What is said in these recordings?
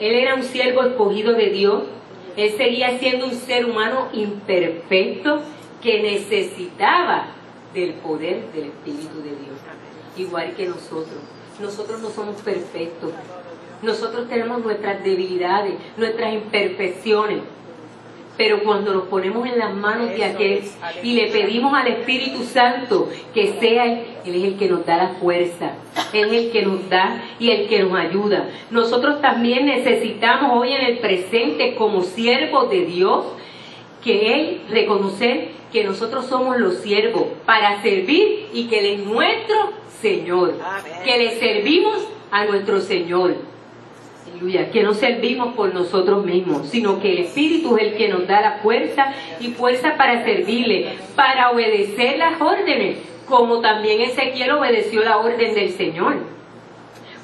Él era un siervo escogido de Dios. Él seguía siendo un ser humano imperfecto que necesitaba del poder del Espíritu de Dios. Igual que nosotros. Nosotros no somos perfectos. Nosotros tenemos nuestras debilidades, nuestras imperfecciones. Pero cuando nos ponemos en las manos de aquel y le pedimos al Espíritu Santo que sea Él es el que nos da la fuerza, Él es el que nos da y el que nos ayuda. Nosotros también necesitamos hoy en el presente, como siervos de Dios, que Él reconocer que nosotros somos los siervos para servir y que Él es nuestro Señor, que le servimos a nuestro Señor. Aleluya, que no servimos por nosotros mismos, sino que el Espíritu es el que nos da la fuerza y fuerza para servirle, para obedecer las órdenes, como también Ezequiel obedeció la orden del Señor.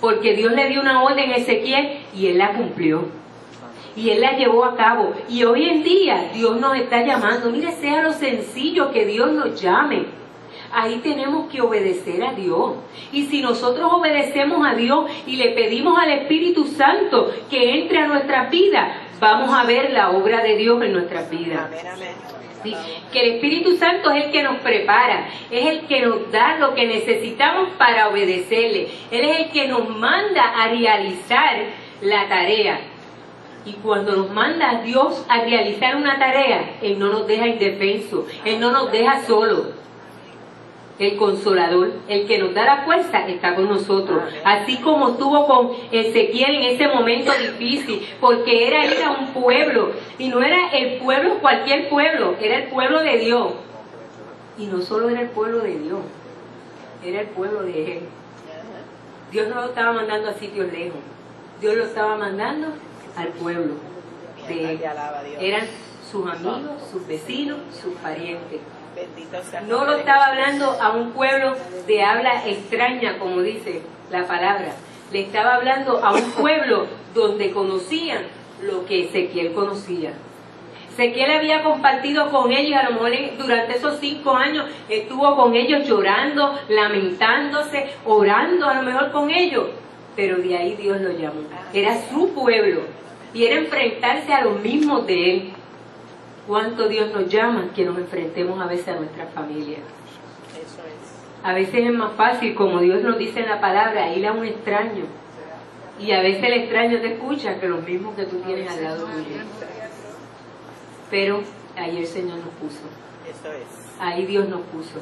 Porque Dios le dio una orden a Ezequiel y él la cumplió. Y él la llevó a cabo. Y hoy en día Dios nos está llamando. Mire, sea lo sencillo que Dios nos llame. Ahí tenemos que obedecer a Dios. Y si nosotros obedecemos a Dios y le pedimos al Espíritu Santo que entre a nuestras vidas, vamos a ver la obra de Dios en nuestras vidas. ¿Sí? Que el Espíritu Santo es el que nos prepara, es el que nos da lo que necesitamos para obedecerle. Él es el que nos manda a realizar la tarea. Y cuando nos manda a Dios a realizar una tarea, Él no nos deja indefensos, Él no nos deja solos. El Consolador, el que nos da la fuerza, está con nosotros. Así como estuvo con Ezequiel en ese momento difícil, porque era ir a un pueblo, y no era el pueblo, cualquier pueblo, era el pueblo de Dios. Y no solo era el pueblo de Dios, era el pueblo de Él. Dios no lo estaba mandando a sitios lejos, Dios lo estaba mandando al pueblo de Él. Eran sus amigos, sus vecinos, sus parientes. No lo estaba hablando a un pueblo de habla extraña, como dice la palabra. Le estaba hablando a un pueblo donde conocían lo que Ezequiel conocía. Ezequiel había compartido con ellos, a lo mejor durante esos 5 años estuvo con ellos llorando, lamentándose, orando a lo mejor con ellos. Pero de ahí Dios lo llamó. Era su pueblo y era enfrentarse a los mismos de Él. ¿Cuánto Dios nos llama que nos enfrentemos a veces a nuestra familia? Eso es. A veces es más fácil, como Dios nos dice en la palabra, ir a un extraño. Y a veces el extraño te escucha que los mismos que tú tienes al lado tuyo. Pero ahí el Señor nos puso. Eso es. Ahí Dios nos puso.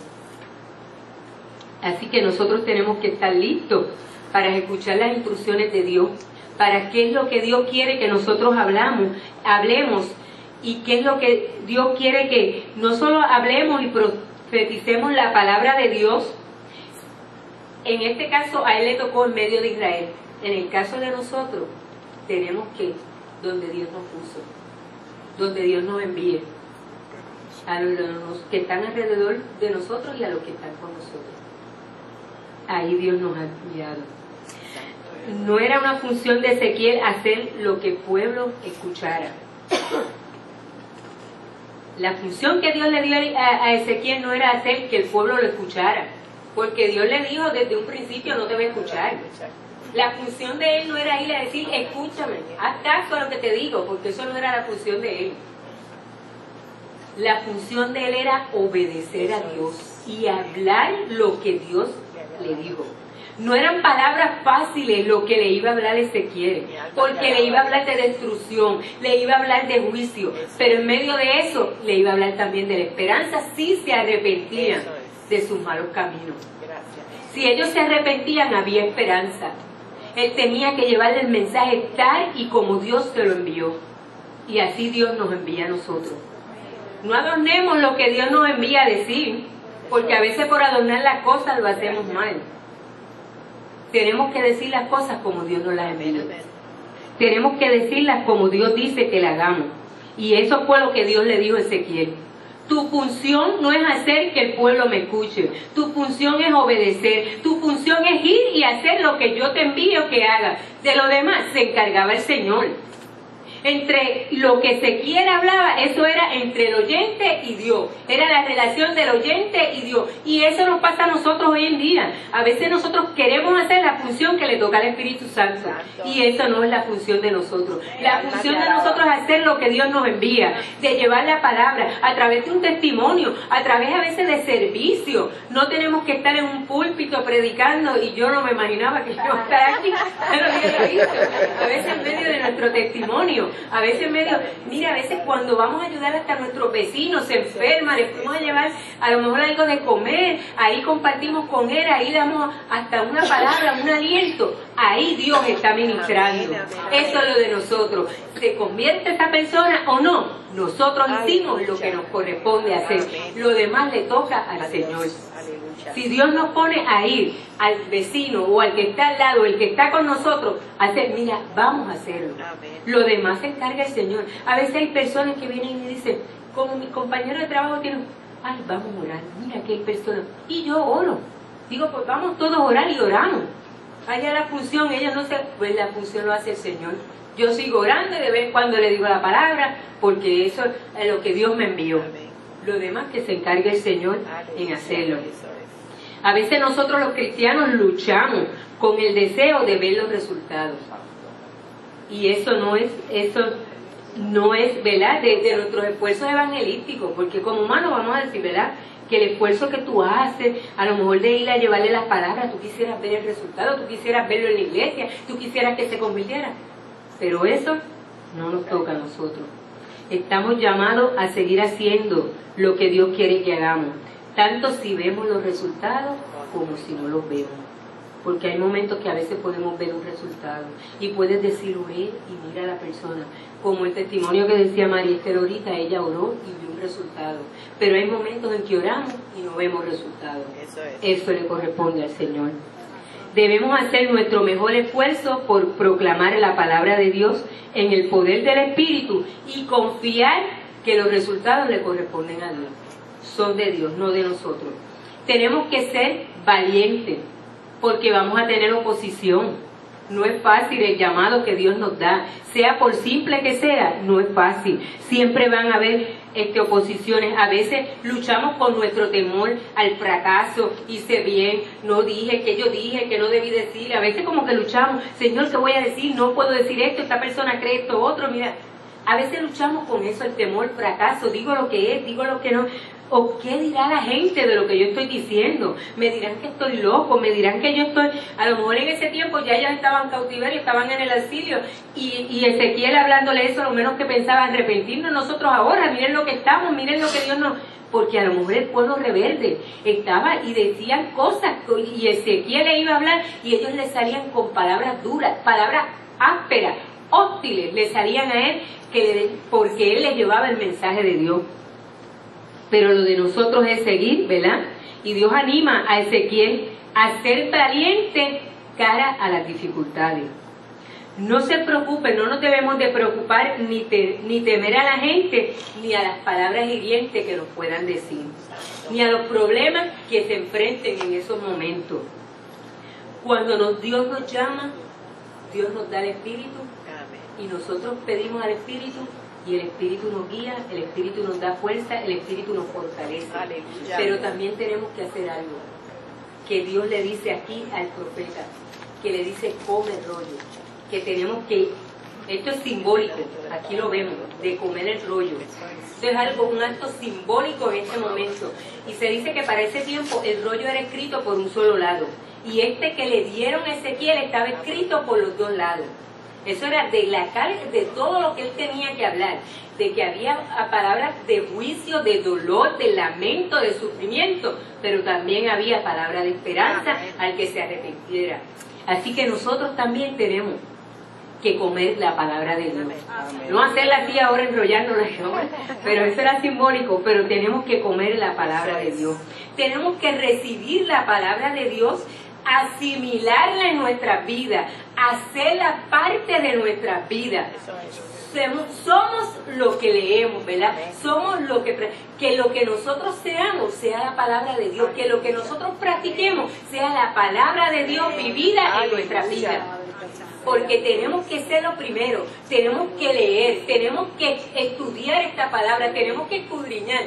Así que nosotros tenemos que estar listos para escuchar las instrucciones de Dios, para qué es lo que Dios quiere que nosotros hablemos. Y qué es lo que Dios quiere que no solo hablemos y profeticemos la palabra de Dios. En este caso a Él le tocó en medio de Israel. En el caso de nosotros, tenemos que, donde Dios nos puso, donde Dios nos envíe, a los que están alrededor de nosotros y a los que están con nosotros. Ahí Dios nos ha enviado. No era una función de Ezequiel hacer lo que el pueblo escuchara. La función que Dios le dio a Ezequiel no era hacer que el pueblo lo escuchara, porque Dios le dijo desde un principio: no te voy a escuchar. La función de él no era ir a decir: escúchame, haz caso a lo que te digo, porque eso no era la función de él. La función de él era obedecer a Dios y hablar lo que Dios le dijo. No eran palabras fáciles lo que le iba a hablar Ezequiel, porque le iba a hablar de destrucción, le iba a hablar de juicio, pero en medio de eso le iba a hablar también de la esperanza si se arrepentían de sus malos caminos. Si ellos se arrepentían, había esperanza. Él tenía que llevarle el mensaje tal y como Dios se lo envió. Y así Dios nos envía a nosotros. No adornemos lo que Dios nos envía a decir, porque a veces por adornar las cosas lo hacemos mal. Tenemos que decir las cosas como Dios nos las envía. Tenemos que decirlas como Dios dice que las hagamos. Y eso fue lo que Dios le dijo a Ezequiel. Tu función no es hacer que el pueblo me escuche. Tu función es obedecer. Tu función es ir y hacer lo que yo te envío que hagas. De lo demás se encargaba el Señor. Entre lo que Ezequiel hablaba, eso era entre el oyente y Dios. Era la relación del oyente y Dios. Y eso nos pasa a nosotros hoy en día. A veces nosotros queremos hacer la función que le toca al Espíritu Santo. Y eso no es la función de nosotros. La función de nosotros es hacer lo que Dios nos envía. De llevar la palabra a través de un testimonio, a través a veces de servicio. No tenemos que estar en un púlpito predicando, y yo no me imaginaba que yo estar aquí, pero yo lo he visto. A veces en medio de nuestro testimonio, a veces en medio, mira, a veces cuando vamos a ayudar hasta a nuestros vecinos, se enferman, les fuimos a llevar a lo mejor algo de comer, ahí compartimos con él, ahí damos hasta una palabra, un aliento, ahí Dios está ministrando. Eso es lo de nosotros. ¿Se convierte esa persona o no? Nosotros hicimos lo que nos corresponde hacer. Lo demás le toca al Señor. Si Dios nos pone a ir al vecino o al que está al lado, el que está con nosotros, a hacer, mira, vamos a hacerlo. Lo demás se encarga el Señor. A veces hay personas que vienen y me dicen, como mi compañero de trabajo tiene, ay, vamos a orar, mira que hay personas. Y yo oro. Digo, pues vamos todos a orar y oramos. Allá la función, ella no sé, pues la función lo hace el Señor. Yo sigo orando y de vez en cuando le digo la palabra, porque eso es lo que Dios me envió. Lo demás que se encargue el Señor en hacerlo. A veces nosotros los cristianos luchamos con el deseo de ver los resultados. Y eso no es, ¿verdad? De nuestros esfuerzos evangelísticos, porque como humanos vamos a decir, ¿verdad?, que el esfuerzo que tú haces, a lo mejor de ir a llevarle las palabras, tú quisieras ver el resultado, tú quisieras verlo en la iglesia, tú quisieras que se convirtiera. Pero eso no nos toca a nosotros. Estamos llamados a seguir haciendo lo que Dios quiere que hagamos, tanto si vemos los resultados como si no los vemos. Porque hay momentos que a veces podemos ver un resultado y puedes decir, oré y mira a la persona. Como el testimonio que decía María Esther ahorita, ella oró y vio un resultado. Pero hay momentos en que oramos y no vemos resultados. Eso le corresponde al Señor. Debemos hacer nuestro mejor esfuerzo por proclamar la palabra de Dios en el poder del Espíritu y confiar que los resultados le corresponden a Dios. Son de Dios, no de nosotros. Tenemos que ser valientes, porque vamos a tener oposición. No es fácil el llamado que Dios nos da, sea por simple que sea, no es fácil. Siempre van a haber oposiciones. A veces luchamos con nuestro temor al fracaso, hice bien, no dije, que yo dije, que no debí decir. A veces como que luchamos, Señor, ¿qué voy a decir? No puedo decir esto, esta persona cree esto otro, mira. A veces luchamos con eso, el temor, fracaso, digo lo que es, digo lo que no. ¿O qué dirá la gente de lo que yo estoy diciendo? Me dirán que estoy loco, me dirán que yo estoy... A lo mejor en ese tiempo ya ellos estaban en cautiverio, estaban en el exilio, y Ezequiel hablándole eso, lo menos que pensaba arrepentirnos nosotros ahora, miren lo que estamos, miren lo que Dios nos... Porque a lo mejor el pueblo rebelde estaba y decían cosas, y Ezequiel le iba a hablar, y ellos le salían con palabras duras, palabras ásperas, hostiles, le salían a él, porque él les llevaba el mensaje de Dios. Pero lo de nosotros es seguir, ¿verdad? Y Dios anima a Ezequiel a ser valiente cara a las dificultades. No se preocupen, no nos debemos de preocupar ni temer a la gente, ni a las palabras hirientes que nos puedan decir, ni a los problemas que se enfrenten en esos momentos. Cuando Dios nos llama, Dios nos da el Espíritu, y nosotros pedimos al Espíritu, y el Espíritu nos guía, el Espíritu nos da fuerza, el Espíritu nos fortalece. Aleluya. Pero también tenemos que hacer algo, que Dios le dice aquí al profeta, que le dice, come rollo, que tenemos que, esto es simbólico, aquí lo vemos, de comer el rollo. Esto es algo, un acto simbólico en este momento. Y se dice que para ese tiempo el rollo era escrito por un solo lado, y este que le dieron a Ezequiel estaba escrito por los dos lados. Eso era de la carga, de todo lo que él tenía que hablar, de que había palabras de juicio, de dolor, de lamento, de sufrimiento, pero también había palabras de esperanza al que se arrepintiera. Así que nosotros también tenemos que comer la palabra de Dios. No hacerla así ahora enrollándola, pero eso era simbólico, pero tenemos que comer la palabra de Dios. Tenemos que recibir la palabra de Dios, asimilarla en nuestra vida, hacerla parte de nuestra vida. somos lo que leemos, ¿verdad? Somos lo que lo que nosotros seamos sea la palabra de Dios, que lo que nosotros practiquemos sea la palabra de Dios vivida en nuestra vida. Porque tenemos que ser lo primero, tenemos que leer, tenemos que estudiar esta palabra, tenemos que escudriñar.